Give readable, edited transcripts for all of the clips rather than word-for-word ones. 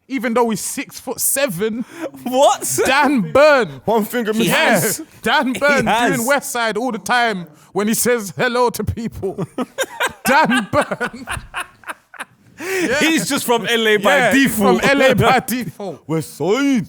Even though he's 6'7". What? Dan Burn. One finger missing. Yeah, Dan Burn has. doing West Side all the time when he says hello to people. Dan Burn. Yeah. He's just from LA by Yeah, he's default. from LA by default. West Side.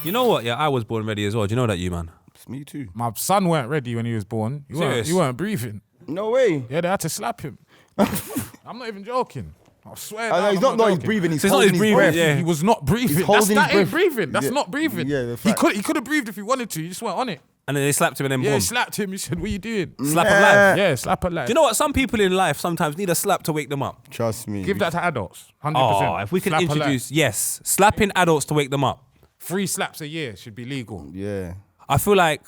You know what? Yeah, I was born ready as well. Do you know that, you man? Me too. My son weren't ready when he was born. Serious? He weren't breathing. No way. Yeah, they had to slap him. I'm not even joking. I swear. I know, he's not joking. breathing. He's So it's not holding his his breathing, breath. yeah. He was not breathing. holding That his ain't breath. breathing. That's Yeah. not breathing. Yeah, the he fact. could have breathed if he wanted to. He just weren't on it. And then they slapped him and then Yeah, boom. he slapped him. He said, "What are you doing?" Slap Nah. of life. Yeah, slap a life. Do you know what? Some people in life sometimes need a slap to wake them up. Trust me. Give that to adults. 100%. Oh, if we can Slap a life. introduce, yes, slapping adults to wake them up. 3 slaps a year should be legal. Yeah. I feel like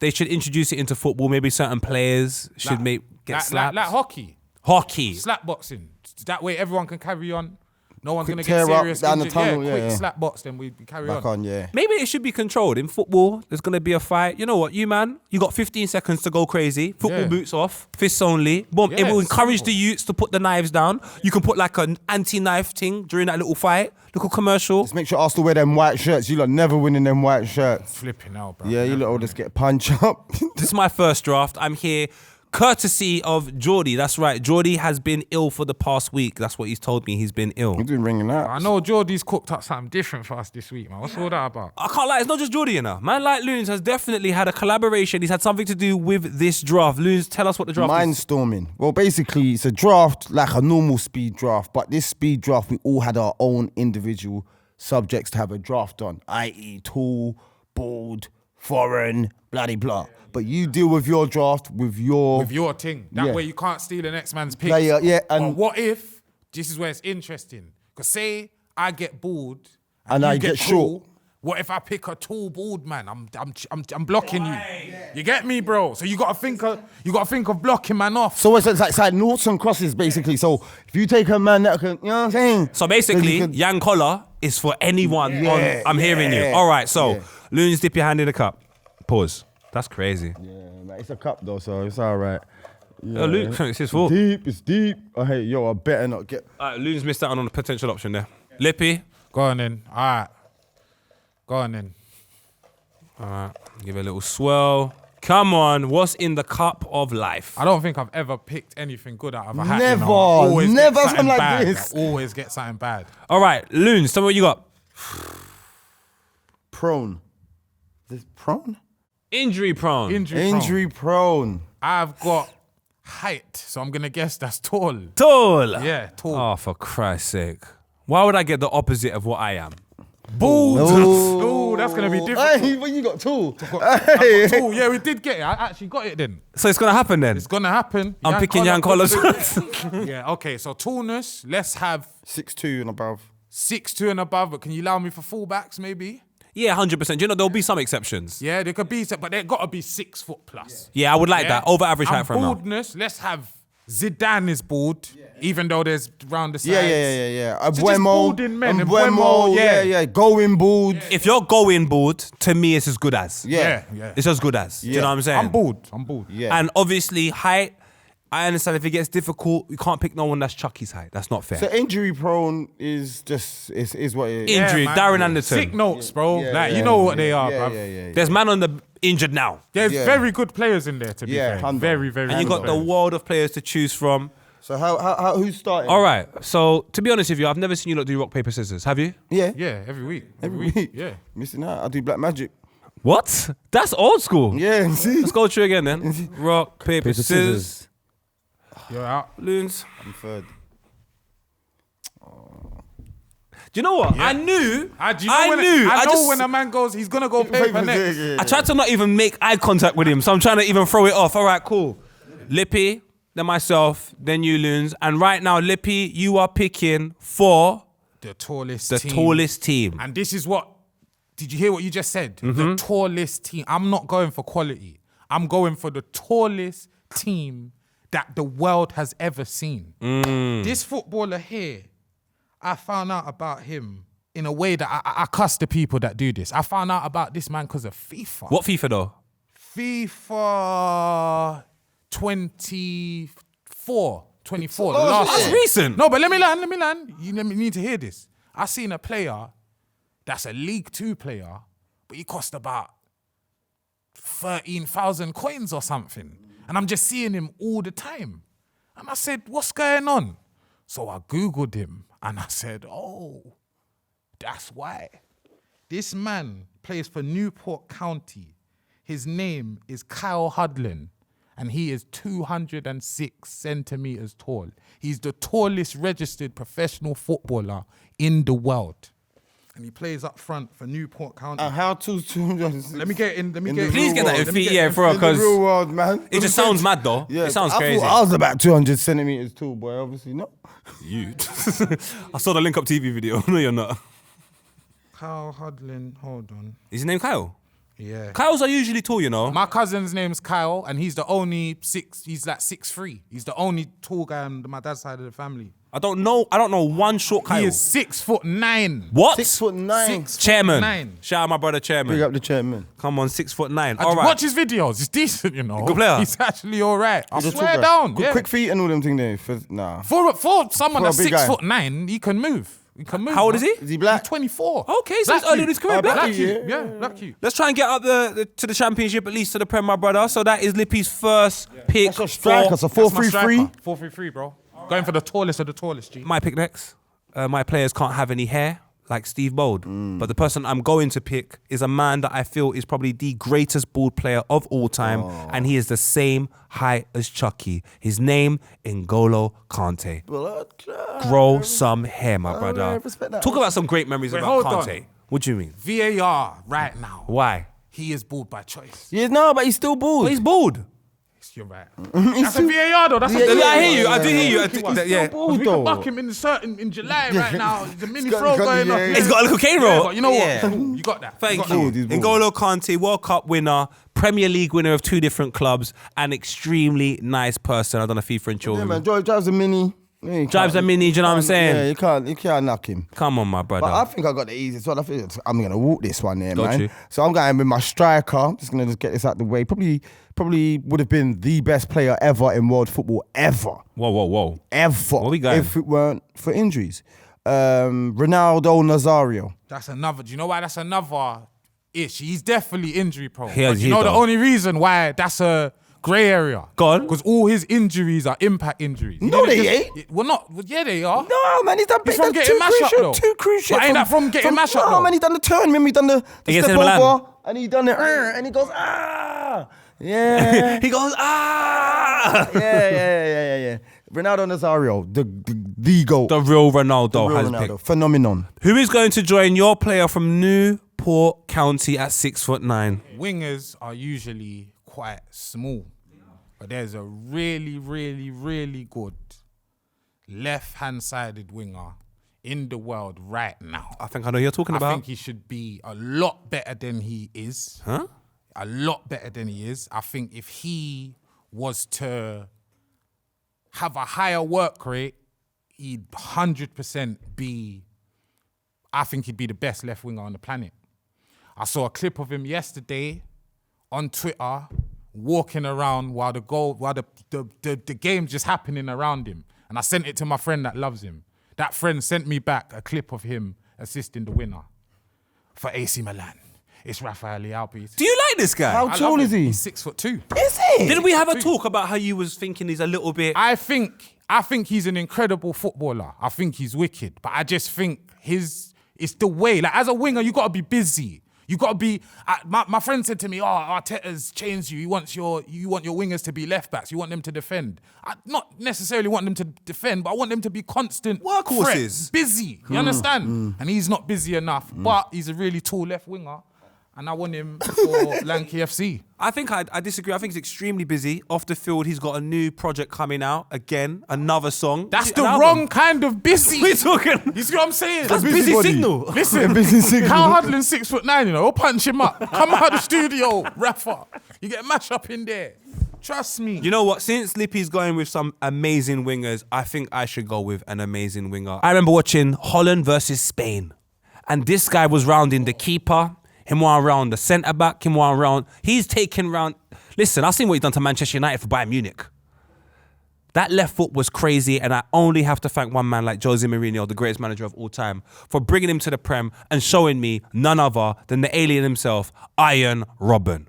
they should introduce it into football. Maybe certain players should get slapped. Like hockey, Hockey. slap boxing. That way everyone can carry on. No one's Quick going to get tear up serious down the injury. tunnel, quick yeah. slap box, then we carry Back on, yeah. Maybe it should be controlled. In football, there's going to be a fight. You know what, you man, you got 15 seconds to go crazy. Football Yeah. boots off, fists only. Boom. Yeah, It will encourage simple. the youths to put the knives down. You can put like an anti-knife thing during that little fight. Little commercial. Just make sure I still wear them white shirts. You lot never winning them white shirts. Flipping out, bro. Yeah, you lot will just get punched up. This is my first draft. I'm here courtesy of JORDY. That's right. JORDY has been ill for the past week. That's what he's told me. He's been ill. You've been ringing out. I know Jordy's cooked up something different for us this week, man. What's all that about? I can't lie, it's not just JORDY, you know. Man like Loons has definitely had a collaboration. He's had something to do with this draft. Loons, tell us what the draft is. Mindstorming. Well, basically, it's a draft like a normal speed draft, but this speed draft, we all had our own individual subjects to have a draft on, i.e. tall, bald, foreign, bloody blah. But you deal with your draft with your thing. That way you can't steal the next man's pick. player. Yeah, But and what if, this is where it's interesting, because say I get bald And you I get tall, short. what if I pick a tall bald man? I'm blocking you. You get me, bro? So you gotta think of blocking man off. so it's like noughts and crosses basically. So if you take a man that can, you know what I'm saying? So basically, Then you Yang Collar is for anyone on I'm hearing you. All right, so Loons, dip your hand in the cup. Pause. That's crazy. Yeah, man, it's a cup though, so it's all right. Yeah. Oh, Loons, it's his fault. It's deep. Oh, hey, yo, I better not get. All right, Loons missed out on a potential option there. Lippy. Go on then. All right. Go on then. All right, give it a little swirl. Come on, what's in the cup of life? I don't think I've ever picked anything good out of a hat. Never. You know? I always get Never something something like bad. this. I always get something bad. All right, Loons, tell me what you got. Prone. This prone? Injury prone. Injury prone. I've got height, so I'm gonna guess that's tall. Tall. Yeah, tall. Oh, for Christ's sake. Why would I get the opposite of what I am? Bald. Oh. Ooh, that's gonna be different. Hey, what you got tall? Hey. Tall. Yeah, we did get it. I actually got it then. So it's going to happen then? It's gonna happen. I'm picking Yang Collars. Yeah, okay, so tallness, let's have 6'2" and above. 6'2" and above, but can you allow me for fullbacks maybe? Yeah, 100%. You know, there'll be some exceptions. Yeah, there could be, but they gotta be 6 foot plus. Yeah, I would like Yeah? that. Over average height And for a man. baldness, let's have Zidane is bald, even though there's round the sides. Yeah. just Buemo. balding men, and Buemo, Buemo, yeah. yeah. Going bald. If you're going bald, to me, it's as good as. Yeah. It's as good as. Do you know what I'm saying? I'm bald. Yeah. And obviously, height, I understand if it gets difficult, you can't pick no one that's Chucky's height. That's not fair. So injury prone is just is what it is. Injury, man. Darren Anderson. Sick notes, bro. Yeah, like, yeah, you know what they yeah, are, yeah, bruv. yeah. There's man on the injured now. There's Yeah. very good players in there, to be Yeah, fair. 100. Very, very And you good got the players. world of players to choose from. So how who's starting? All right. So, to be honest with you, I've never seen you lot do rock, paper, scissors. Have you? Yeah. Yeah, every week. Every week. Yeah. Missing out. I do black magic. What? That's old school. Yeah. See. Let's go through again then. Rock, paper, scissors. You're out. Loons. I'm third. Do you know what? Yeah. I knew. I know just- when a man goes, he's gonna go paper next. I tried to not even make eye contact with him, so I'm trying to even throw it off. All right, cool. Lippy, then myself, then you, Loons. And right now, Lippy, you are picking for The tallest the team. tallest team. And this is what, did you hear what you just said? The tallest team. I'm not going for quality. I'm going for the tallest team that the world has ever seen. This footballer here, I found out about him in a way that I cuss the people that do this. I found out about this man because of FIFA. What FIFA though? FIFA 24. 24. Oh, last shit. That's recent. No, but let me land. You need to hear this. I seen a player that's a League 2 player, but he cost about 13,000 coins or something. And I'm just seeing him all the time. And I said, what's going on? So I Googled him and I said, oh, that's why. This man plays for Newport County. His name is Kyle Hudlin, and he is 206 centimeters tall. He's the tallest registered professional footballer in the world. And he plays up front for Newport County. How to 206? Let me get in. Please get that in feet, yeah, bro, In the because real world, man. it just sounds mad though. Yeah, It sounds I crazy. thought I was about 200 centimeters tall, boy. Obviously not. You. I saw the Link Up TV video. No, you're not. Kyle Hudlin, hold on. Is his name Kyle? Yeah. Kyles are usually tall, you know. My cousin's name's Kyle, and he's the only he's like 6'3". He's the only tall guy on my dad's side of the family. I don't know one short Kyle. He is 6'9". What? 6'9". Chairman. 6'9". Shout out my brother Chairman. Big up the chairman. Come on, 6'9". I All right. watch his videos. He's decent, you know. Good player. He's actually all right. I He's a tall swear guy. down. Quick, Yeah. quick feet and all them things there. Nah. For someone For a that's big guy. 6'9", he can move. He can move. How old is he? Is he black? He's 24. Okay, so it's early in his career. Black Black. youth. Yeah, black you. Let's try and get up to the championship, at least to the Prem, my brother. So that is Lippy's first pick. That's a striker. for- So That's my 4-3-3. striker. 4-3-3, bro. Going for the tallest of the tallest, G. My pick next. My players can't have any hair like Steve Bold. But the person I'm going to pick is a man that I feel is probably the greatest bald player of all time. And he is the same height as Chucky. His name, N'Golo Kante. Grow some hair, my brother. respect that. Talk about some great memories Wait, about hold Kante. on. What do you mean? VAR right now. Why? He is bald by choice. Yeah, no, but he's still bald. Well, he's bald. You're right. That's a VAR though. That's Yeah, a yeah, I hear you. I do hear you. I He's do- still yeah. bald, We though. can buck him in July right now. There's a mini got- throw he's got- going yeah, on. yeah. He's got a little cane Yeah, roll. but you know Yeah. what? You got that. Thank got you. He's bald. N'Golo Kante, World Cup winner, Premier League winner of 2 different clubs, an extremely nice person. I've done a FIFA and chill Yeah, with man. him. Drives a mini. Yeah, you Drives can't- a mini, do you know what I'm saying? Yeah, you can't knock him. Come on, my brother. But I think I got the easiest one. I think I'm gonna walk this one there, Got man. you. So I'm going with my striker. I'm just gonna get this out the way. Probably would have been the best player ever in world football ever. Whoa. Ever. What we got? If it weren't for injuries. Ronaldo Nazario. That's another. Do you know why that's another ish? He's definitely injury prone. He is, But you know he the does. only reason why that's a grey area. Go on. Because all his injuries are impact injuries. He No, didn't they just- ain't. Well, not. Well, yeah, they are. No, man, he's done He's from getting mashed up, though. Too crucial. But ain't that from getting mashed up, No, though? man, he done the turn. Remember, he done the Against step Milan. over, and he done it, and he goes, yeah. He goes, ah! yeah. Ronaldo Nazario, the GOAT. The real Ronaldo Real has Ronaldo. picked. Phenomenon. Who is going to join your player from Newport County at 6'9"? Wingers are usually quite small, but there's a really, really, really good left-hand sided winger in the world right now. I think I know who you're talking I about. think he should be a lot better than he is. Huh? A lot better than he is. I think if he was to have a higher work rate, he'd 100% be, I think he'd be the best left winger on the planet. I saw a clip of him yesterday on Twitter walking around while the game's just happening around him. And I sent it to my friend that loves him. That friend sent me back a clip of him assisting the winner for AC Milan. It's Rafael Leao. Do you like this guy? How tall is he? He's 6'2". Is he? Didn't we have a talk about how you was thinking he's a little bit... I think he's an incredible footballer. I think he's wicked. But I just think it's the way. Like, as a winger, you got to be busy. You got to be... my friend said to me, Arteta's changed you. You want your wingers to be left backs. You want them to defend. I not necessarily want them to defend, but I want them to be constant Workhorses. threat, busy. You understand? And he's not busy enough, but he's a really tall left winger. And I want him for Lanky FC. I think I disagree. I think he's extremely busy. Off the field, he's got a new project coming out. Again, another song. That's An the album. wrong kind of busy. What are you talking? You see what I'm saying? That's busy busybody. signal. Listen, Busy signal. Kyle Hudlin's 6'9", you know. We'll punch him up. Come out of the studio, Rafa. You get mashed up in there. Trust me. You know what? Since Lippy's going with some amazing wingers, I think I should go with an amazing winger. I remember watching Holland versus Spain. And this guy was rounding the keeper, him one round the centre-back, him one round. He's taken round... Listen, I've seen what he's done to Manchester United for Bayern Munich. That left foot was crazy, and I only have to thank one man like Jose Mourinho, the greatest manager of all time, for bringing him to the Prem and showing me none other than the alien himself, Iron Robben.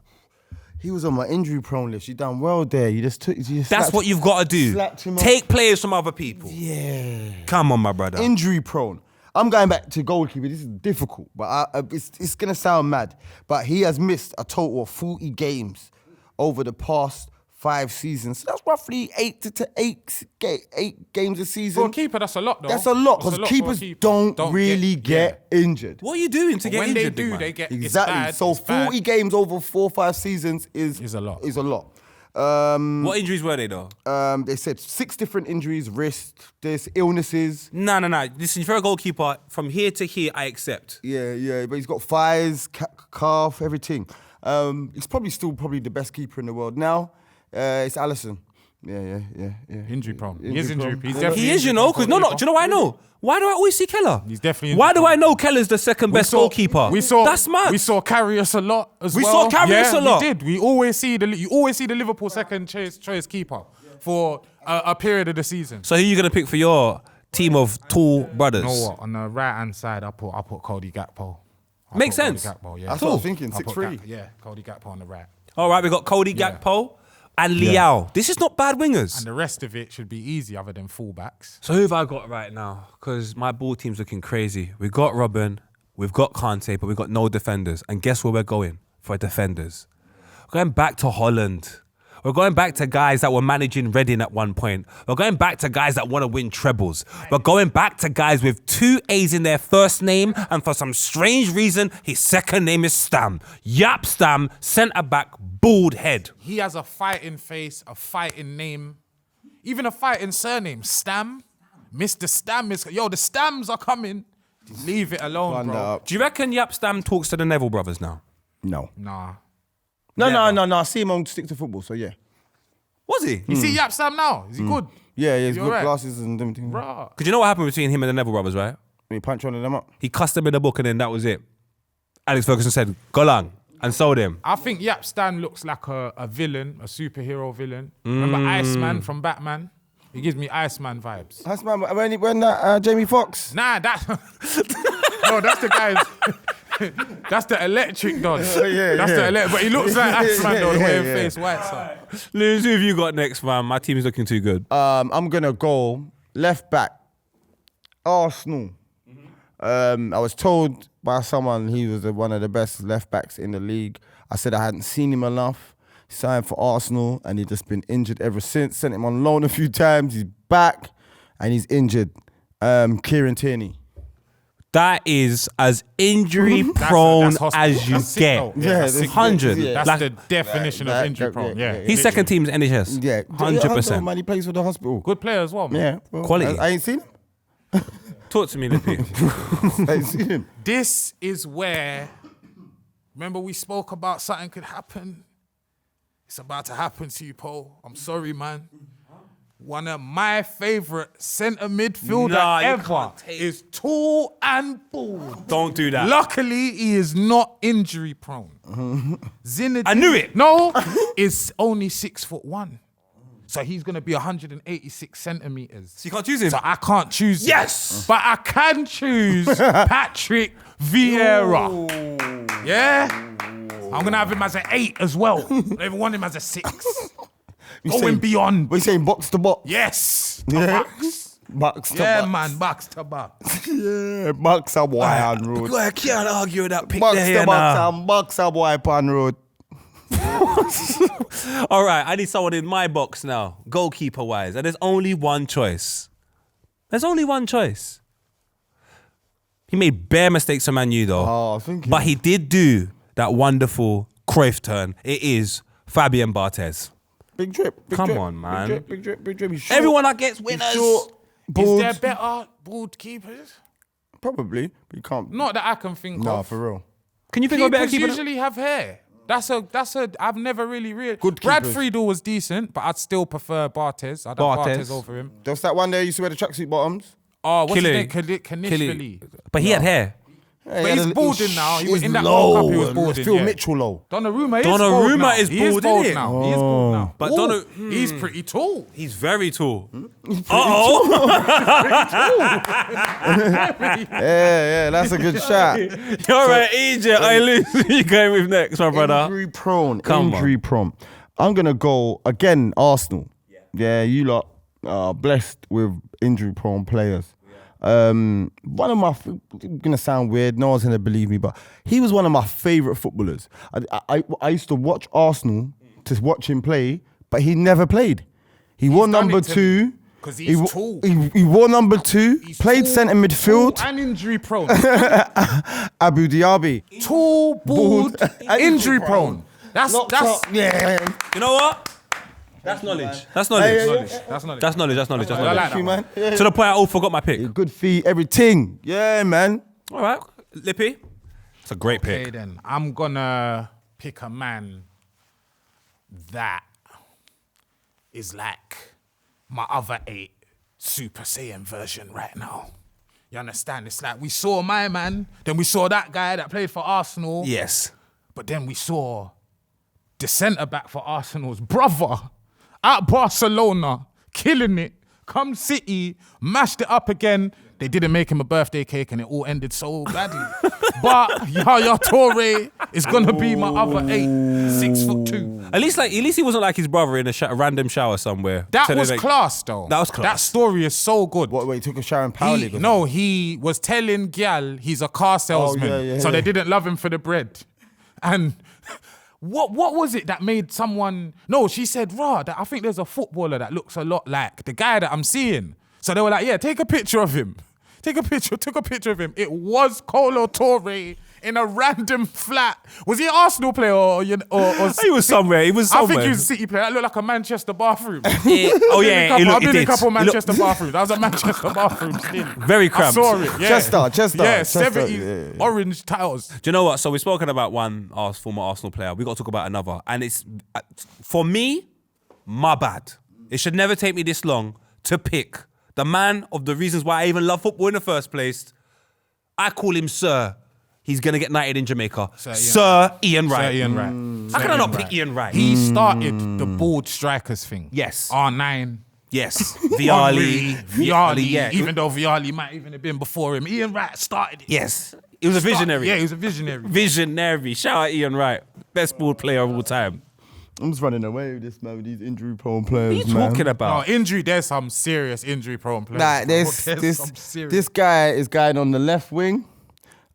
He was on my injury prone list. You done well there. You just took. That's what you've got to do. Take players from other people. Yeah. Come on, my brother. Injury prone. I'm going back to goalkeeper. This is difficult, but it's going to sound mad. But he has missed a total of 40 games over the past 5 seasons. So that's roughly 8 games a season. For a keeper, that's a lot, though. That's a lot, because keepers don't really get injured. What are you doing to get injured? When they do, they get Exactly. It's bad, so it's 40 bad. games over 4 or 5 seasons is a lot. Is a lot. What injuries were they though? They said 6 different injuries, wrist, there's illnesses. No. Listen, if you're a goalkeeper, from here to here, I accept. Yeah, but he's got thighs, calf, everything. He's probably still the best keeper in the world now. It's Alisson. Yeah. Injury prone. He is injury prone. He is, you know, because no. Do you know why I know? Why do I always see Keller? He's definitely. Why do I know Keller's the second best goalkeeper? That's mad. We saw Karius a lot as well. We saw Karius a lot. We did. You always see the Liverpool second choice keeper for a period of the season. So who are you gonna pick for your team of tall brothers? You know what? On the right hand side, I put Cody Gakpo. Makes sense. Cody Gakpo, yeah. That's what I was thinking. 6'3". Yeah, Cody Gakpo on the right. All right, we got Cody Gakpo and Liao. This is not bad wingers. And the rest of it should be easy, other than fullbacks. So who have I got right now? Because my ball team's looking crazy. We've got Robben, we've got Kante, but we've got no defenders. And guess where we're going for defenders? We're going back to Holland. We're going back to guys that were managing Reading at one point. We're going back to guys that want to win trebles. We're going back to guys with 2 A's in their first name, and for some strange reason, his second name is Stam. Yap Stam, centre-back, bald head. He has a fighting face, a fighting name, even a fighting surname. Stam. Mr. Stam is... Yo, the Stams are coming. Leave it alone, bro. Do you reckon Yap Stam talks to the Neville brothers now? No. Nah. No. I see him on Stick to Football, so yeah. Was he? You see Yap Stam now? Is he good? Yeah, he's You got alright? glasses and everything. Bruh. Because you know what happened between him and the Neville brothers, right? He punched one of them up. He cussed them in the book and then that was it. Alex Ferguson said, go long, and sold him. I think Yap Stam looks like a villain, a superhero villain. Remember Iceman from Batman? He gives me Iceman vibes. That's man, when that Jamie Foxx. Nah, that's... No, that's the guy's... That's the electric dog. That's the electric... But he looks like Iceman though, the way his face white. So. Loons, who have you got next, man? My team is looking too good. I'm going to go left back, Arsenal. I was told by someone he was one of the best left backs in the league. I said I hadn't seen him enough. Signed for Arsenal and he's just been injured ever since. Sent him on loan a few times. He's back and he's injured. Kieran Tierney. That is as injury prone as you get. That's 100. That's the definition of injury prone. Yeah. His second team's NHS. Yeah. 100%. Man, he plays for the hospital. Good player as well, man. Yeah. Well, Quality. I ain't seen him. Talk to me, Lippy. I ain't seen him. This is where... Remember we spoke about something could happen? It's about to happen to you, Paul. I'm sorry, man. One of my favourite centre midfielder ever is tall and bald. Don't do that. Luckily, he is not injury prone. Zinedine, I knew it. No, is only 6'1". So he's going to be 186 centimetres. So you can't choose him? So I can't choose him. Yes! But I can choose Patrick Vieira. Yeah? I'm going to have him as an 8 as well. I don't even want him as a 6. Going beyond. What are you saying, box to box? Yes. Yeah. Box. Box to Yeah, box. man. Box to box. Yeah, box up wire on road. I can't argue with that pick Box there to box and box up wire on road. All right, I need someone in my box now, goalkeeper-wise. And there's only one choice. There's only one choice. He made bare mistakes on Man U, though. Oh, thank you. But he did do that wonderful Cruyff turn. It is Fabian Barthez. Big drip. Come drip, on, man. Big drip. He's short. Everyone that gets winners. Short, Is bald. there better bald keepers? Probably, but you can't. Not that I can think Nah, of. for real. Can you think of a better Keepers keeper? usually have hair. That's a. I've never really. Good Brad keepers. Friedel was decent, but I'd still prefer Barthez. I'd have Barthez. Barthez over him. There was that one there used to wear the tracksuit bottoms. Oh, what's Killy. his name? Kanishvili. But he had hair. But he's balding now. He was in that World Cup, he was balding. Phil yeah. Mitchell low. Donnarumma is bald now. Donnarumma is He is bald, bald innit? now. He is bald now. But He's pretty tall. he's very tall. Yeah, that's a good shot. All right, EJ, I lose. Who you going with next, my brother? Injury prone. Come Injury prone. I'm gonna go again. Arsenal. Yeah, you lot are blessed with injury prone players. One of my, gonna sound weird, no one's gonna believe me, but he was one of my favourite footballers. I used to watch Arsenal to watch him play, but he never played. He wore number 2. Because he's tall. He wore number 2, He's played tall, centre midfield. tall and injury prone. Abu Dhabi. Tall, bald, and injury prone. That's yeah. You know what? That's knowledge. That's knowledge. That's knowledge. That's knowledge. That's knowledge. That's I knowledge. like that, man. Man. To the point I all forgot my pick. Good feet, everything. Yeah, man. All right, Lippy. It's a great Okay, pick. then I'm gonna pick a man that is like my other 8 Super Saiyan version right now. You understand? It's like we saw my man, then we saw that guy that played for Arsenal. Yes. But then we saw the centre-back for Arsenal's brother at Barcelona, killing it. Come City, mashed it up again. They didn't make him a birthday cake and it all ended so badly. But Yaya Toure is going to be my other 8, 6'2". At least he wasn't like his brother in a random shower somewhere. That Telling was like- class, though. That was class. That story is so good. What, wait, he took a shower in Power League? No, he was telling Gyal he's a car salesman, so they didn't love him for the bread. And what was it that made someone? No, she said, that I think there's a footballer that looks a lot like the guy that I'm seeing. So they were like, yeah, take a picture of him. Took a picture of him. It was Kolo Toure in a random flat. Was he an Arsenal player or He was somewhere. He was somewhere. I think he was a City player. That looked like a Manchester bathroom. Oh yeah, I've been in a did. couple of Manchester bathrooms. That was a Manchester bathroom thing. Very I cramped. saw it. Yeah. Chester. Yeah, Chester, 70s orange tiles. Do you know what? So we've spoken about one former Arsenal player. We got to talk about another. And it's, for me, my bad. It should never take me this long to pick the man of the reasons why I even love football in the first place. I call him Sir. He's going to get knighted in Jamaica. Sir Ian Wright. Sir Ian Wright. How can I not pick Ian Wright? He started the bald strikers thing. Yes. R9. Yes. Viali. Viali. Even though Viali might even have been before him. Ian Wright started it. Yes. He was a visionary. Yeah, he was a visionary. Visionary. Shout out Ian Wright. Best ball player of all time. I'm just running away with this, man, with these injury-prone players, What are you talking about? No, injury, there's some serious injury-prone players. Nah, this guy is going on the left wing.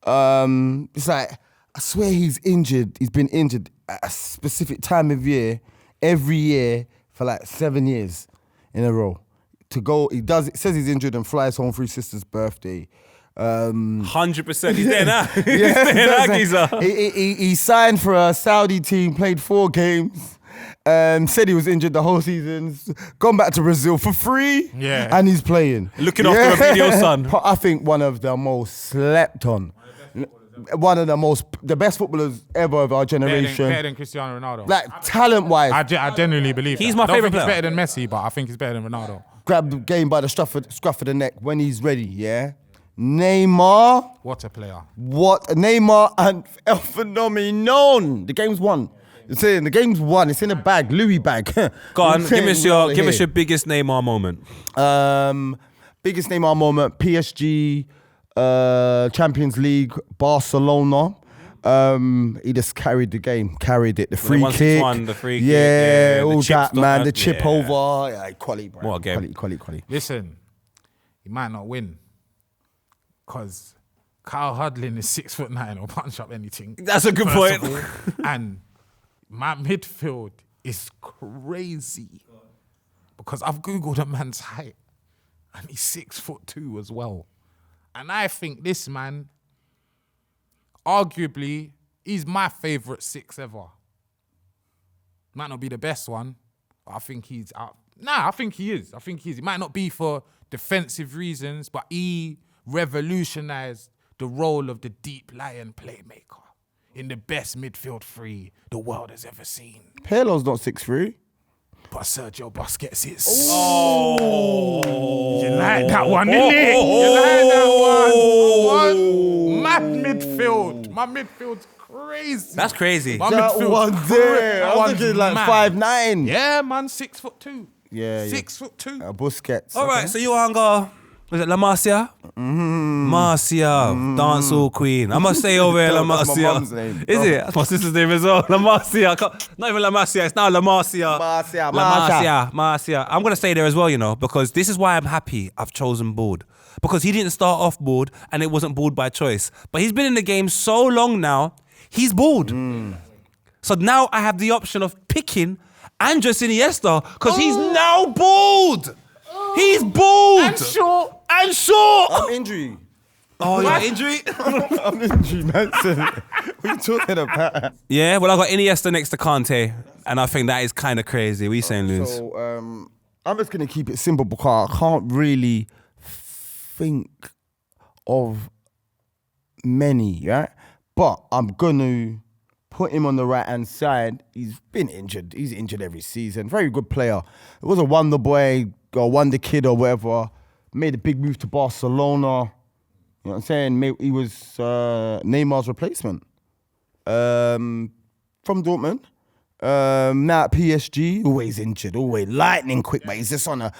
It's like, I swear he's injured. He's been injured at a specific time of year, every year for like 7 years in a row. It says he's injured and flies home for his sister's birthday. 100%. He's there now. He's there now, geezer. He signed for a Saudi team, played 4 games. Said he was injured the whole season. Gone back to Brazil for free. Yeah. And he's playing. Looking after a video son. I think one of the most slept on. One of the best footballers ever of our generation. Better than Cristiano Ronaldo. Like talent-wise. I genuinely believe He's that. my I don't favourite think player. He's better than Messi, but I think he's better than Ronaldo. Grab the game by the scruff of the neck when he's ready, yeah? Neymar. What a player. Neymar and El Phenomenon. The game's won. It's in the game's won. It's in a bag, Louis bag. Go on, give us your biggest Neymar moment. Biggest Neymar moment, PSG, Champions League, Barcelona. He just carried the game, carried it. The free kick. The free kick. Yeah, all the that, man. The chips, chip over. Yeah, quality, bro. What a game. Quality. Listen, he might not win because Kyle Hudlin is 6'9" or punch up anything. That's a good first point. of all. And my midfield is crazy because I've Googled a man's height and he's 6'2" as well. And I think this man, arguably, he's my favourite 6 ever. Might not be the best one, but I think he's out. I think he is. He might not be for defensive reasons, but he revolutionised the role of the deep lying playmaker in the best midfield 3 the world has ever seen. Pirlo's not 6'3". But Sergio Busquets is. Oh. You like that one, innit? You like that one? What? Mad My midfield's crazy. That's crazy. My That midfield's one there. I was one's thinking like mad. 5'9". Yeah, man, 6'2". Yeah, 6'2". Busquets. All right, so you want to go, was it La Masia? Marcia, dancehall queen. I must say over here, La That's my Masia. mum's name. Is it? That's my sister's name as well. La Masia. Not even La Masia, it's now La Masia. Marcia, Marcia. I'm going to stay there as well, you know, because this is why I'm happy I've chosen Board. Because he didn't start off bored and it wasn't bored by choice. But he's been in the game so long now, he's bored. So now I have the option of picking Andres Iniesta because he's now bored. He's bored. And short. And short. I'm injury. Oh, you're injury? I'm injury, man. What are you talking about? Yeah, well, I got Iniesta next to Kante, and I think that is kind of crazy. What are you saying, Loons? So I'm just gonna keep it simple because I can't really think of many, right? But I'm gonna put him on the right-hand side. He's been injured. He's injured every season. Very good player. It was a wonder boy or wonder kid or whatever. Made a big move to Barcelona. You know what I'm saying? He was Neymar's replacement from Dortmund. Now at PSG, always injured, always lightning quick, but he's just on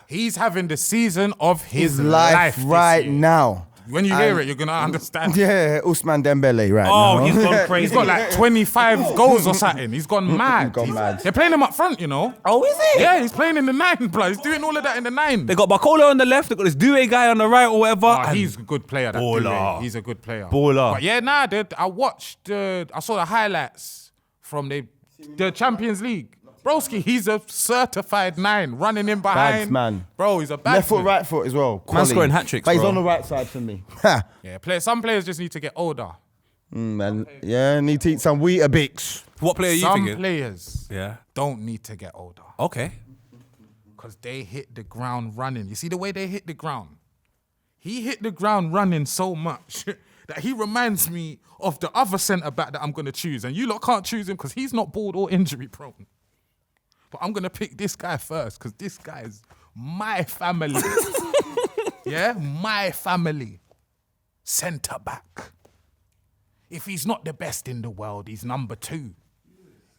He's having the season of his life this right year. now. When you hear it, you're going to understand. Yeah, Ousmane Dembele right now. Oh, he's gone crazy. He's got like 25 goals or something. He's gone mad. mad. They're playing him up front, you know. Oh, is it? Yeah, he's playing in the 9, bro. He's doing all of that in the 9. They got Bacola on the left, they got this Due guy on the right or whatever. Oh, and he's a good player. That Baller. Dewey. He's a good player. Baller. But yeah, nah, dude, I watched, I saw the highlights from the Champions League. Broski, he's a certified 9, running in behind. Bads, man. Bro, he's a bad Left foot, right foot as well. Quality. scoring hat-tricks, But he's bro. on the right side for me. Yeah, some players just need to get older. Man, yeah, need to eat some Weetabix. What player are you Some thinking? players Yeah. don't need to get older Okay. because they hit the ground running. You see the way they hit the ground? He hit the ground running so much that he reminds me of the other centre-back that I'm going to choose. And you lot can't choose him because he's not bored or injury prone. But I'm going to pick this guy first because this guy is my family. Yeah, my family. Centre-back. If he's not the best in the world, he's number 2.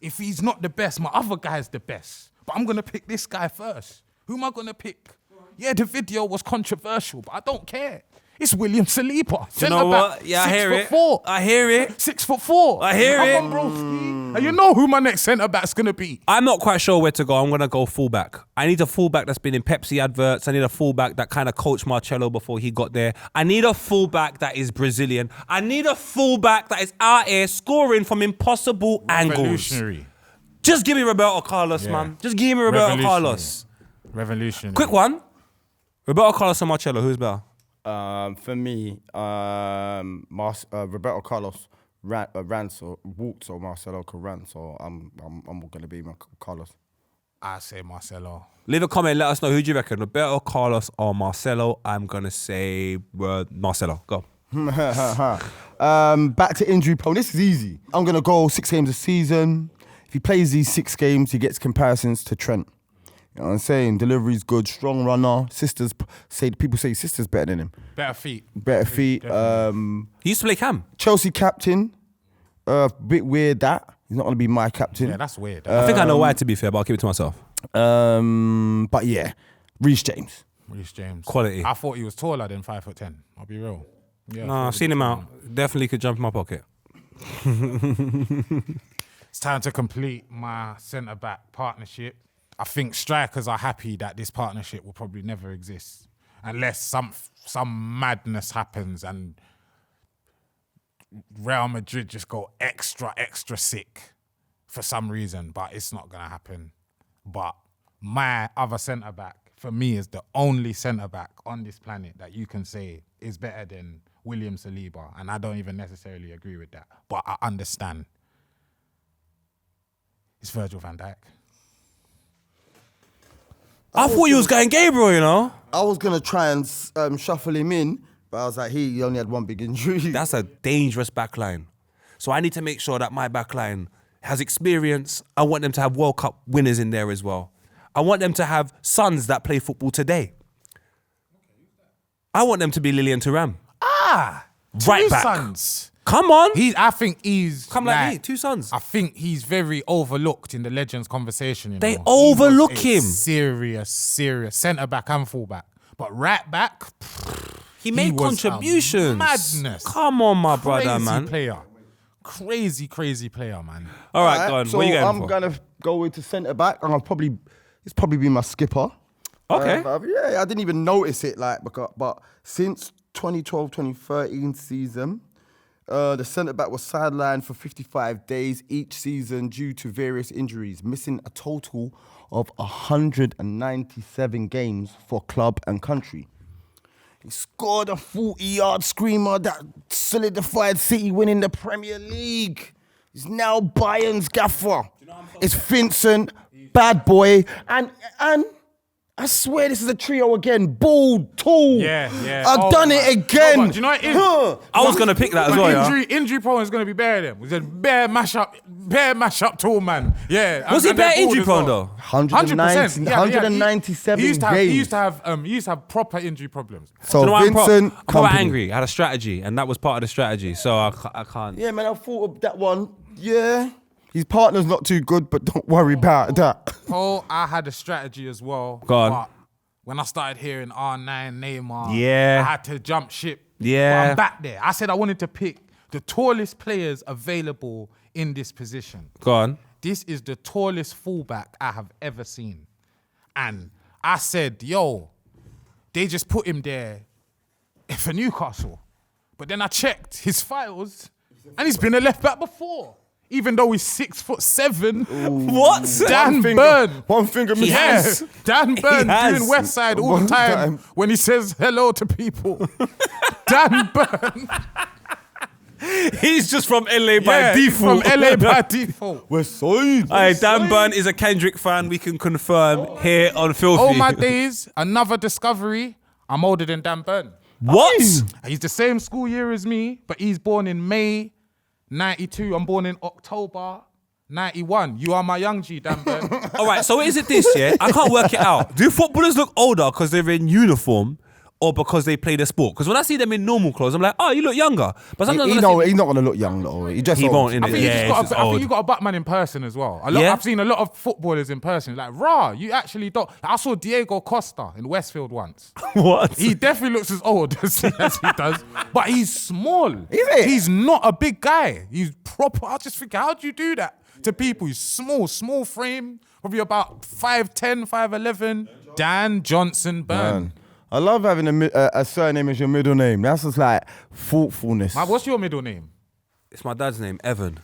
If he's not the best, my other guy's the best. But I'm going to pick this guy first. Who am I going to pick? Yeah, the video was controversial, but I don't care. It's William Saliba. You know what? Yeah, I hear it. 6'4". I hear it. 6'4". I hear it. Come on, broski. And you know who my next centre-back's going to be. I'm not quite sure where to go. I'm going to go fullback. I need a fullback that's been in Pepsi adverts. I need a fullback that kind of coached Marcelo before he got there. I need a fullback that is Brazilian. I need a fullback that is out here scoring from impossible angles. Revolutionary. Just give me Roberto Carlos, Yeah. man. Just give me Roberto Carlos. Revolutionary. Quick one. Roberto Carlos and Marcelo, who's better? For me, Roberto Carlos ran so walked so Marcelo could run. So I'm gonna be Carlos. I say Marcelo. Leave a comment, let us know who do you reckon, Roberto Carlos or Marcelo. I'm gonna say Marcelo. Go. Back to injury prone. This is easy. I'm gonna go 6 games a season. If he plays these 6 games, he gets comparisons to Trent. You know what I'm saying? Delivery's good, strong runner. People say Sisters better than him. Better feet. Better feet. He used to play Cam. Chelsea captain. Bit weird that he's not gonna be my captain. Yeah, that's weird. I think I know why, to be fair, but I'll keep it to myself. But yeah, Reece James. Reece James. Quality. I thought he was taller than 5'10". I'll be real. Yeah, No, I've seen him out. Definitely could jump in my pocket. It's time to complete my centre-back partnership. I think strikers are happy that this partnership will probably never exist unless some madness happens and Real Madrid just go extra sick for some reason, but it's not going to happen. But my other centre-back, for me, is the only centre-back on this planet that you can say is better than William Saliba, and I don't even necessarily agree with that, but I understand. It's Virgil van Dijk. I thought you was going Gabriel, you know? I was gonna try and shuffle him in, but I was like, he only had one big injury. That's a dangerous backline. So I need to make sure that my backline has experience. I want them to have World Cup winners in there as well. I want them to have sons that play football today. I want them to be Lilian Thuram. Ah, Right two back. sons. Come on. I think he's Come like me, 2 sons. I think he's very overlooked in the legends conversation. You They know? overlook He was him. a serious centre back and full back, but right back. He made was contributions. madness. Come on, my brother, man. Crazy player, man. All right, go on. So what are you going I'm for? gonna go into centre back, and it's probably been my skipper. Okay. Yeah, I didn't even notice it, but since 2012-2013 season, the centre back was sidelined for 55 days each season due to various injuries, missing a total of 197 games for club and country. He scored a 40-yard screamer that solidified City winning the Premier League. He's now Bayern's gaffer. It's Vincent, bad boy, and I swear this is a trio again. Bald, tall. Yeah. I've done it again. Do you know what it is? I was going to pick that as well, yeah. Injury prone is going to be bare them. We said bare mash up tall man. Yeah. Was he and they're bare injury bald as prone, well. though? 100%. 197 he used games. to have proper injury problems. So Do you know why Vincent, I'm proper company. angry. I had a strategy, and that was part of the strategy, so I can't. Yeah, man, I thought of that one. Yeah. His partner's not too good, but don't worry about that. Oh, I had a strategy as well. Go on. But when I started hearing R9, Neymar, Yeah. I had to jump ship. Yeah. But I'm back there. I said I wanted to pick the tallest players available in this position. Go on. This is the tallest fullback I have ever seen. And I said, yo, they just put him there for Newcastle. But then I checked his files and he's been a left back before. Even though he's 6'7". What? Dan Burn. One finger missing. Yeah, Dan Burn has. doing West Side all the One time time. when he says hello to people. Dan Burn. He's just from LA by Yeah, he's default. from LA by default. We're side. Hey, Dan Burn is a Kendrick fan. We can confirm here on Filthy. All my days, another discovery. I'm older than Dan Burn. What? He's the same school year as me, but he's born in May 92. I'm born in October 91. You are my young G, Dan Burn. All right, so is it this, yeah? I can't work it out. Do footballers look older because they're in uniform or because they play the sport? Because when I see them in normal clothes, I'm like, oh, you look younger. But sometimes He's when I see- not going to look young, though. He just He old. won't, innit? I think, Yeah, I it's think old. you got a Batman in person as well. Yeah? I've seen a lot of footballers in person. Like, rah, you actually don't. Like, I saw Diego Costa in Westfield once. What? He definitely looks as old as he does, but he's small. Is it? He's not a big guy. He's proper. I just think, how do you do that to people? He's small frame, probably about 5'10", 5'11". Dan Johnson Burn. I love having a surname as your middle name. That's just like thoughtfulness. What's your middle name? It's my dad's name, Evan.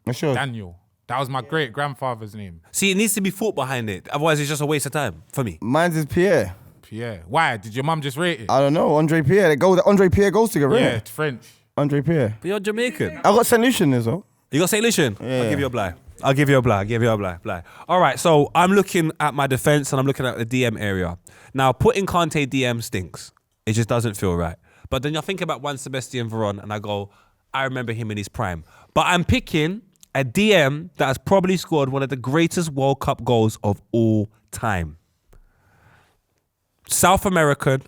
That's yours. Daniel. That was my great grandfather's name. See, it needs to be thought behind it. Otherwise, it's just a waste of time for me. Mine's is Pierre. Pierre. Why? Did your mum just rate it? I don't know. Andre Pierre. Andre Pierre goes together, Yeah, innit? it's French. Andre Pierre. But you're Jamaican. I got St. Lucian as well. You got St. Lucian? Yeah. I'll give you a blind. I'll give you a blind. All right, so I'm looking at my defense and I'm looking at the DM area. Now, putting Kante DM stinks. It just doesn't feel right. But then you're thinking about Juan Sebastian Veron and I go, I remember him in his prime. But I'm picking a DM that has probably scored one of the greatest World Cup goals of all time. South American.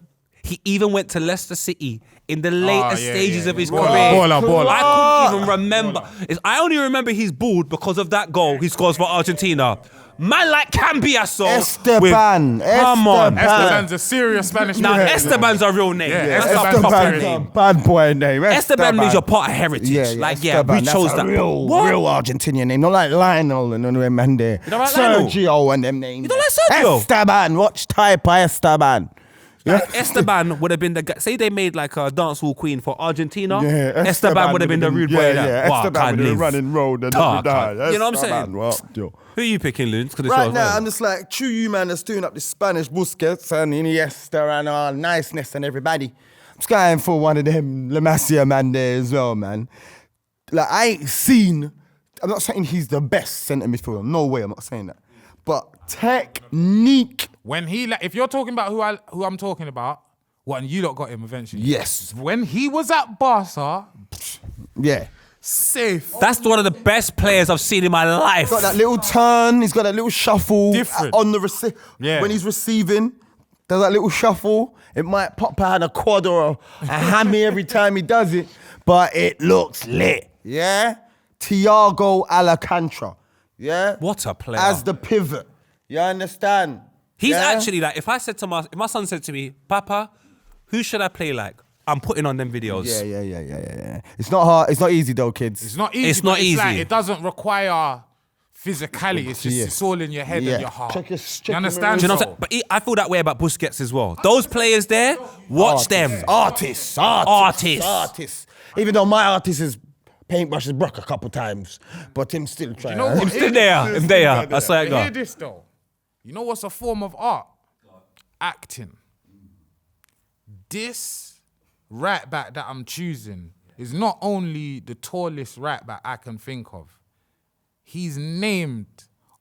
He even went to Leicester City in the later stages of his career. Baller. I couldn't even remember. I only remember he's bald because of that goal he scores for Argentina. Man like Cambiaso. Esteban. Come on. Esteban's a serious Spanish Now, name. Esteban's a real name. Yeah, That's Esteban's a proper Esteban's name. Bad boy name. Esteban means you're part of heritage. Esteban, We chose that's that. a real What? Argentinian name. Not like Lionel and them man there. don't like Lionel? Sergio and them names. You don't like Sergio? Esteban. Watch type of Esteban. Like, Esteban would have been the guy. Say they made like a dancehall queen for Argentina. Yeah, Esteban would have been the rude boy. Yeah, Wow, Esteban can't would have live. running road and Dog, die. you know what I'm saying? Esteban, well, yo. Who are you picking, Loons? Right now, I'm just like, true you, man, that's doing up the Spanish Busquets and Iniesta and all niceness and everybody. I'm just going for one of them La Masia man there as well, man. Like, I ain't seen, I'm not saying he's the best centre midfielder. No way, I'm not saying that. But technique. When he, if you're talking about who I'm talking about, and you lot got him eventually. Yes. When he was at Barca, Yeah. safe. That's one of the best players I've seen in my life. Got that little turn, he's got that little shuffle Different. on the when he's receiving. Does that little shuffle. It might pop out a quad or a hammy every time he does it. but it looks lit. Yeah? Thiago Alcantara. Yeah? What a player. As the pivot. You understand? He's Yeah? actually like, if my son said to me, Papa, who should I play like? I'm putting on them videos. Yeah. It's not hard. It's not easy though, kids. It's not easy. It's not easy. Like, it doesn't require physicality. It's just it's all in your head and your heart. Check you your understand? Do you know what I'm saying? But I feel that way about Busquets as well. Those players there, watch them. Artists. Even though my artist is paintbrushes broke a couple times, but him still trying. You know what? I'm still there. I swear to Hear God. this though. You know what's a form of art? Acting. This right back that I'm choosing is not only the tallest right back I can think of. He's named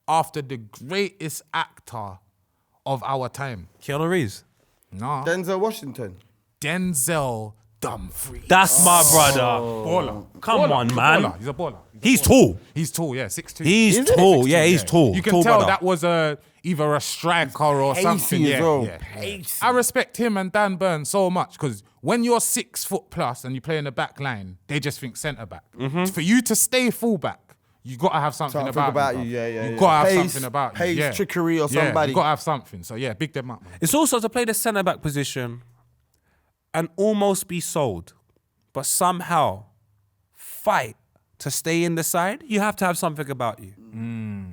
after the greatest actor of our time. Keanu Reeves. No. Denzel Washington. Denzel Dumfries. That's my brother. Baller. Come on, man. He's a baller. He's tall. He's tall, yeah, 6'2". He's tall. Yeah, he's tall. You can tall tell brother. that was either a striker or Pacey something. as Yeah, well. yeah. Pacey. I respect him and Dan Burn so much because when you're 6 foot plus and you play in the back line, they just think centre back. For you to stay full back, you gotta have something about you. Yeah. You gotta have Pace, something about you. pace, Yeah. trickery or Yeah, somebody. you gotta have something. So yeah, big them up, man. It's also to play the centre back position and almost be sold, but somehow fight to stay in the side. You have to have something about you.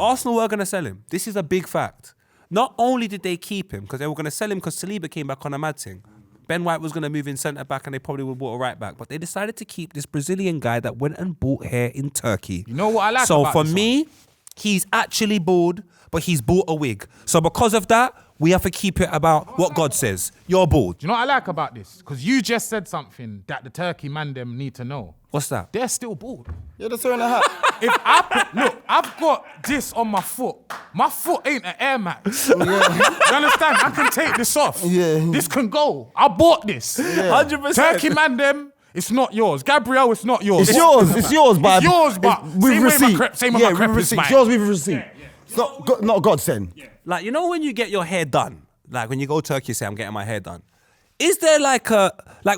Arsenal were going to sell him. This is a big fact. Not only did they keep him because they were going to sell him because Saliba came back on a mad thing. Ben White was going to move in centre back and they probably would have bought a right back, but they decided to keep this Brazilian guy that went and bought hair in Turkey. You know what I like So about for this me, he's actually bald, but he's bought a wig. So because of that, we have to keep it about what God says. You're bald. Do you know what I like about this? Because you just said something that the Turkey man them need to know. What's that? They're still bald. Yeah, that's wearing a hat. Look, I've got this on my foot. My foot ain't an Air Max. You understand? I can take this off. Yeah. This can go. I bought this. 100%. Turkey man them, it's not yours. Gabrielle, it's not yours. It's yours. It's yours, but It's yours, but with same way receipt. my crepe, same way my with crepe is receipt. mine. It's yours with receipt. It's not godsend. Like, you know when you get your hair done? Like when you go Turkey, say, I'm getting my hair done. Is there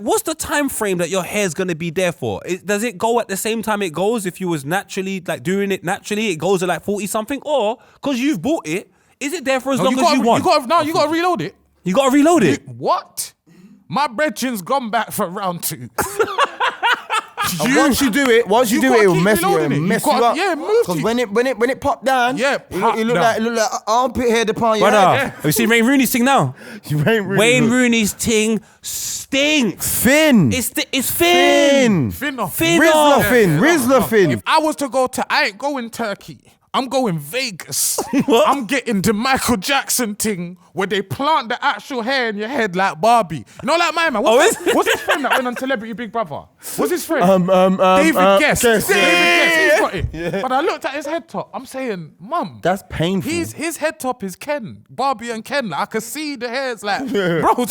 what's the time frame that your hair's gonna be there for? Does it go at the same time it goes if you was naturally, like doing it naturally, it goes at like 40 something? Or, because you've bought it, is it there for as long as you want? You got to reload it. You gotta reload it. What? My brethren's gone back for round 2. And once you do it, it will keep mess you reloading it. mess You you gotta- up. yeah, move Because to- when it popped down, it look down. like armpit hair upon your Brother, head. have you seen Wayne Rooney's thing now? You ain't really Wayne look. Rooney's thing stinks. Fin. It's thin. Fin. Fin off. Fin Rizzler off. fin. Rizzler fin. If I was to go to, I ain't going Turkey. I'm going Vegas. I'm getting the Michael Jackson thing where they plant the actual hair in your head like Barbie. You know, like my man. What's his friend that went on Celebrity Big Brother? What's his friend? David Guest. Guest. David Guest. He's got it. Yeah. But I looked at his head top. I'm saying, Mum. That's painful. His head top is Ken. Barbie and Ken. Like, I could see the hairs like, bro,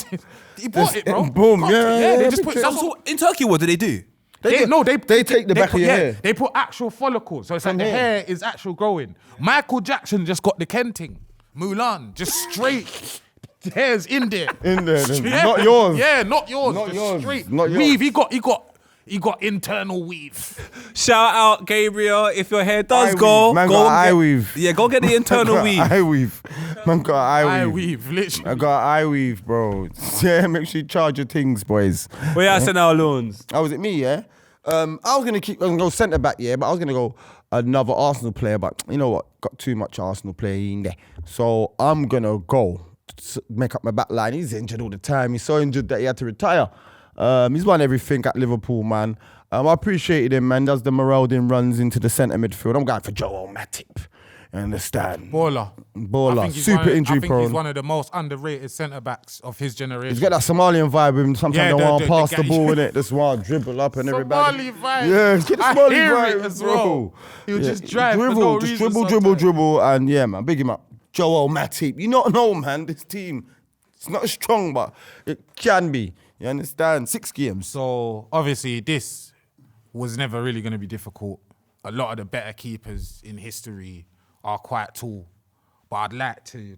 he bought it, bro. Boom, yeah, They yeah, just put picture. some. In Turkey, what do they do? They take the back put, of your hair. They put actual follicles, so it's like the hair. hair is actual growing. Michael Jackson just got the Ken thing. Mulan, just straight hairs in there. In there, then. Yeah. Not yours. Yeah, not yours. Not just yours. Straight. Not yours. Weave. He got internal weave. Shout out, Gabriel. If your hair does Eye go, weave. Man go got and eye get- weave. Yeah, go get the internal weave. Eye weave. Man got eye I weave. weave, literally. I got eye weave, bro. Yeah, make sure you charge your things, boys. Where you at now, Loons? Oh, was it me, yeah? I was gonna go centre back, yeah, but I was gonna go another Arsenal player, but you know what? Got too much Arsenal player in there. So I'm gonna go make up my back line. He's injured all the time. He's so injured that he had to retire. He's won everything at Liverpool, man. I appreciated him, man. Does the Moraldin runs into the centre midfield. I'm going for Joel Matip. You understand? Baller. Baller. I think he's Super injury I think prone. he's one of the most underrated centre backs of his generation. He's got that Somalian vibe with him. Sometimes Yeah, they want to pass the guy- ball in it. Just want to dribble up and everybody. Somali vibe. Yeah, get the I Somali hear vibe it as well. He'll just drive for dribble, no just reason dribble, sometimes. and yeah, man, big him up. Joel Matip. You not know, man. This team, it's not strong, but it can be. You understand? 6 games. So obviously this was never really going to be difficult. A lot of the better keepers in history are quite tall, but I'd like to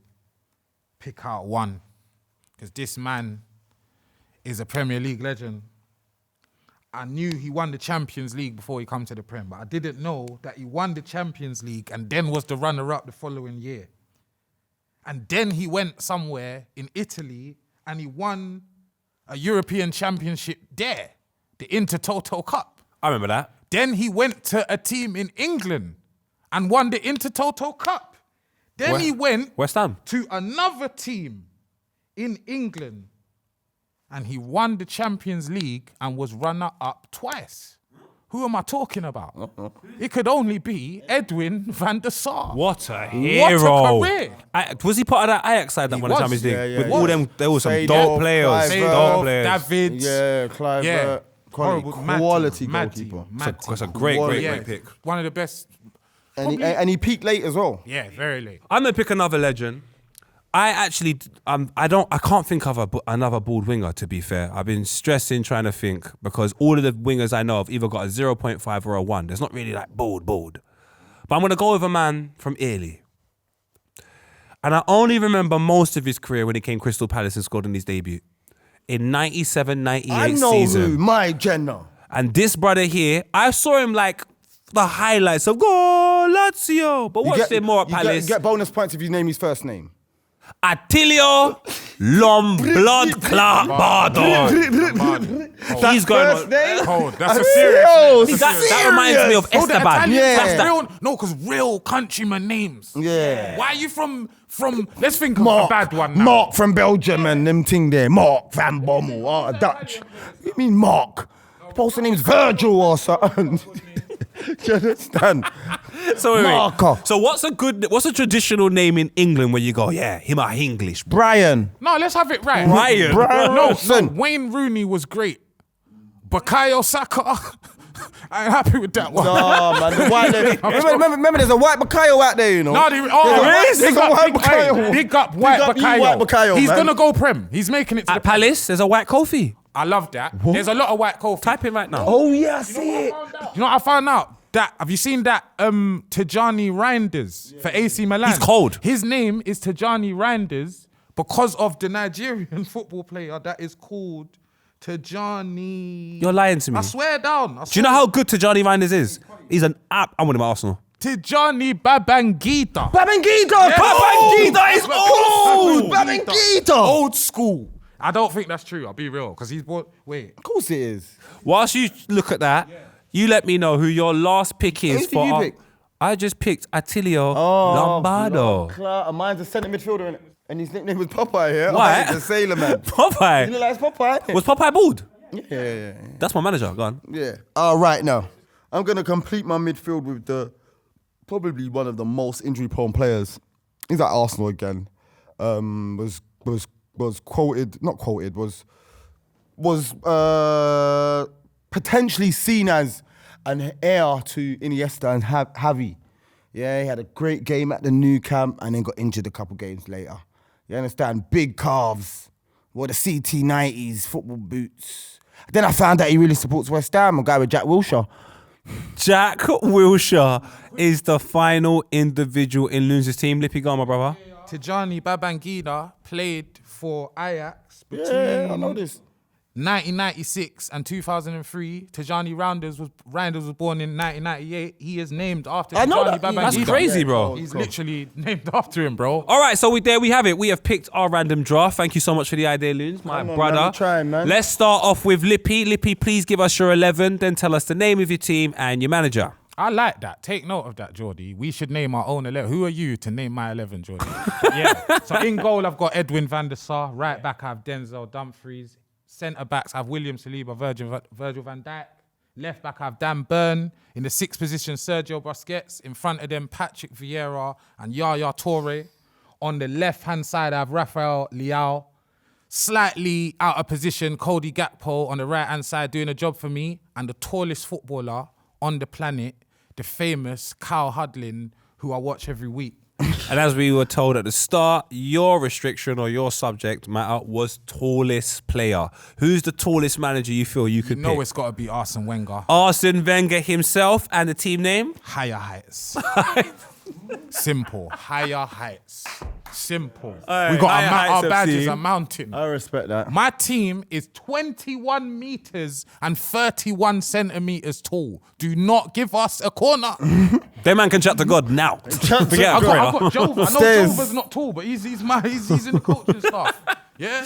pick out one because this man is a Premier League legend. I knew he won the Champions League before he come to the Prem, but I didn't know that he won the Champions League and then was the runner-up the following year. And then he went somewhere in Italy and he won a European Championship there, the Intertoto Cup. I remember that. Then he went to a team in England and won the Intertoto Cup. Then he went West Ham. to another team in England and he won the Champions League and was runner-up twice. Who am I talking about? It could only be Edwin van der Sar. What a hero. What a career. Was he part of that Ajax side that won the was. Champions League? Yeah, With yeah. all them, there was some Seydorf, dope players. Clive, Dope players. Davids. Yeah, Clive. Yeah. Quality Horrible. goalkeeper. That's a great pick. One of the best. And he peaked late as well. Yeah, very late. I'm gonna pick another legend. I can't think of another bald winger, to be fair. I've been stressing trying to think because all of the wingers I know have either got a 0.5 or a 1. There's not really like bald. But I'm going to go with a man from Italy. And I only remember most of his career when he came Crystal Palace and scored in his debut. In 97-98 I know season. who, my Jenna. And this brother here, I saw him like the highlights of Go Lazio. But watched him more at Palace. You get bonus points if you name his first name. Attilio Lomblood Clark Bardo. He's going on. Cold. That's a serious name. That reminds me of Esteban. Yeah. Because real countryman names. Yeah. Why are you from let's think of a bad one now. Mark from Belgium and them thing there. Mark van Bommel, Dutch. You mean Mark? Supposed to name's Virgil or something. Do you understand? So wait. Marco. So what's a traditional name in England where you go, yeah, him are English, bro. Brian. No, let's have it right. Brian. No, Wayne Rooney was great. Bukayo Saka. I ain't happy with that one. No, man. The white remember, there's a white Bukayo out there, you know. No, There's a white Bukayo. Big up white Bukayo. He's man. gonna go Prem. He's making it to At Palace, there's a white Kofi. I love that. There's a lot of white Kofi. Type in right now. Oh, yeah, I see it. You know what I found out? Have you seen that Tijani Reinders for AC Milan? He's cold. His name is Tijani Reinders because of the Nigerian football player that is called Tijani. You're lying to me. I swear down. Do you know how good Tijani Reinders is? He's an app. I'm with him at Arsenal. Tijani Babangida. Babangida! Babangida is old! Babangida! Old school. I don't think that's true. I'll be real. Because he's bought. Wait. Of course it is. Whilst you look at that, you let me know who your last pick is. Who did you pick? I just picked Attilio Lombardo. Mine's a centre midfielder, and his nickname was Popeye, yeah? Why? The sailor man. Popeye? You know like Popeye? Was Popeye bald? Yeah. That's my manager. Go on. Yeah. All right, now. I'm going to complete my midfield with probably one of the most injury-prone players. He's at Arsenal again. Was quoted, not quoted, was potentially seen as an heir to Iniesta and Javi. Yeah, he had a great game at the new camp and then got injured a couple games later. You understand? Big calves, wore the CT90s, football boots. Then I found out he really supports West Ham, a guy with Jack Wilshere. Jack Wilshere is the final individual in Loons' team. Lippy, go on, my brother. Tijani Babangida played for Ajax between Yeah, I know this. 1996 and 2003. Tijani Reinders was born in 1998. He is named after I know Tijani that. Babangida. That's crazy, bro. He's literally named after him, bro. All right, so there we have it. We have picked our random draft. Thank you so much for the idea, Loons, my Come on, brother. man, I'm trying, man. Let's start off with Lippy. Lippy, please give us your 11, then tell us the name of your team and your manager. I like that. Take note of that, Jordy. We should name our own 11. Who are you to name my 11, Jordy? Yeah. So in goal, I've got Edwin van der Sar. Right back, I have Denzel Dumfries. Centre backs, I have William Saliba, Virgil van Dijk. Left back, I have Dan Burn. In the sixth position, Sergio Busquets. In front of them, Patrick Vieira and Yaya Toure. On the left-hand side, I have Rafael Leao. Slightly out of position, Cody Gakpo on the right-hand side doing a job for me. And the tallest footballer on the planet, the famous Kyle Hudlin, who I watch every week. And as we were told at the start, your restriction or your subject matter was tallest player. Who's the tallest manager you feel you could pick? It's got to be Arsene Wenger. Arsene Wenger himself, and the team name? Higher heights. Simple. Higher heights. Simple. Aye, We got higher heights, our badges FC. are mounting. I respect that. My team is 21 meters and 31 centimeters tall. Do not give us a corner. That man can chat to God now. Forget I've about got Jova. I know Stairs. Jova's not tall, but he's in the coaching staff. Yeah.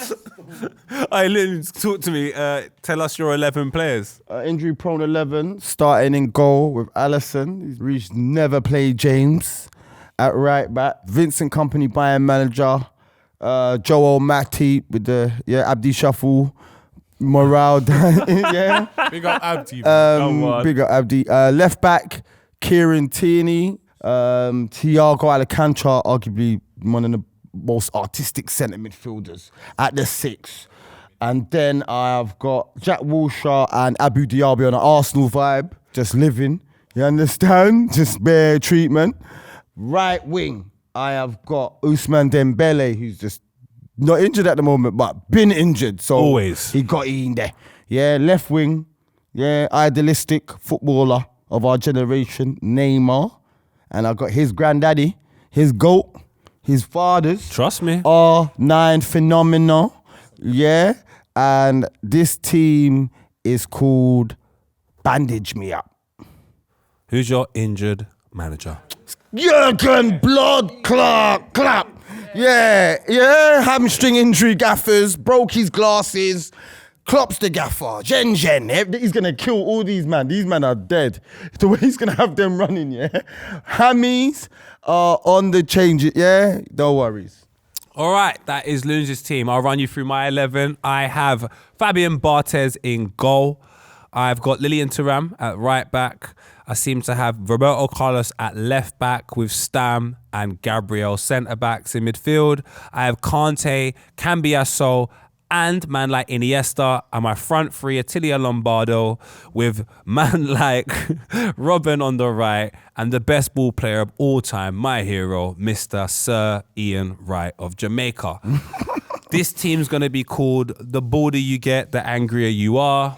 Hey, Loons, talk to me. Tell us your 11 players. Injury prone 11, starting in goal with Allison. He's never played James at right back. Vincent Company Bayern manager. Joel Matty with the Abdi Shuffle. Morale. Yeah. Big up Abdi. Man. Big up Abdi. Left back, Kieran Tierney. Thiago Alcantara, arguably one of the most artistic centre midfielders at the 6. And then I've got Jack Wilshere and Abu Diaby on an Arsenal vibe, just living. You understand? Just bare treatment. Right wing, I have got Ousmane Dembele, who's just not injured at the moment, but been injured. So Always. he got in there. Yeah, left wing, idealistic footballer of our generation, Neymar. And I got his granddaddy, his GOAT, his fathers. Trust me. R9 phenomenal. Yeah. And this team is called Bandage Me Up. Who's your injured manager? Jurgen Blood Clap. Yeah. Hamstring injury gaffers, broke his glasses. Klopp's the gaffer. Jen. He's going to kill all these men. These men are dead. The way he's going to have them running, yeah? Hammies are on the change, yeah? No worries. All right, that is Loons' team. I'll run you through my 11. I have Fabian Barthez in goal. I've got Lilian Thuram at right back. I seem to have Roberto Carlos at left back with Stam and Gabriel centre backs in midfield. I have Kante, Cambiasso, and man like Iniesta, and my front three, Attilio Lombardo, with man like Robin on the right, and the best ball player of all time, my hero, Mr. Sir Ian Wright of Jamaica. This team's going to be called The Bolder You Get, The Angrier You Are.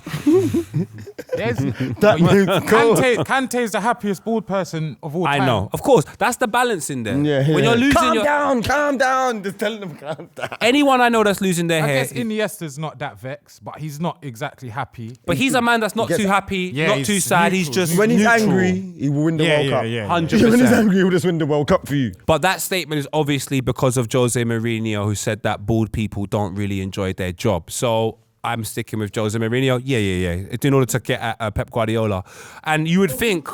Kante is the happiest bald person of all time. I know. Of course, that's the balance in there. Yeah. When you're losing Calm down. Just tell them calm down. Anyone I know that's losing their I hair. guess Iniesta's not that vexed, but he's not exactly happy. But he's a man that's not too happy, not too sad. He's neutral. just When he's neutral. angry, he will win the World Cup. 100%. When he's angry, he'll just win the World Cup for you. But that statement is obviously because of Jose Mourinho, who said that bald people don't really enjoy their job. So I'm sticking with Jose Mourinho. Yeah. In order to get at Pep Guardiola. And you would think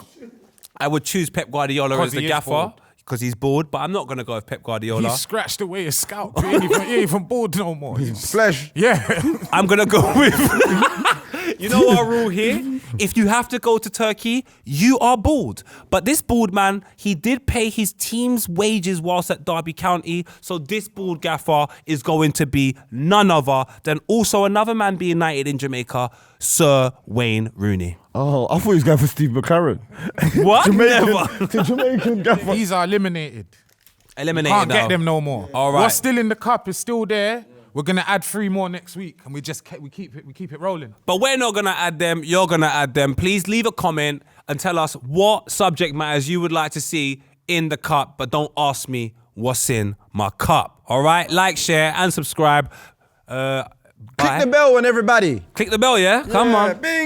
I would choose Pep Guardiola as the gaffer because he's bored, but I'm not going to go with Pep Guardiola. He scratched away his scalp. He ain't even bored no more. Flesh. Yeah. I'm going to go with... You know our rule here? If you have to go to Turkey, you are bald. But this bald man, he did pay his team's wages whilst at Derby County. So this bald gaffer is going to be none other than also another man being knighted in Jamaica, Sir Wayne Rooney. Oh, I thought he was going for Steve McLaren. What? The Jamaican gaffer. These are eliminated. Eliminated Can't now. get them no more. All right. What's still in the cup is still there. We're gonna add 3 more next week, and we keep it rolling. But we're not going to add them. You're going to add them. Please leave a comment and tell us what subject matters you would like to see in the cup, but don't ask me what's in my cup. All right? Like, share, and subscribe. Click the bell on everybody. Click the bell, yeah? Come on. Bing.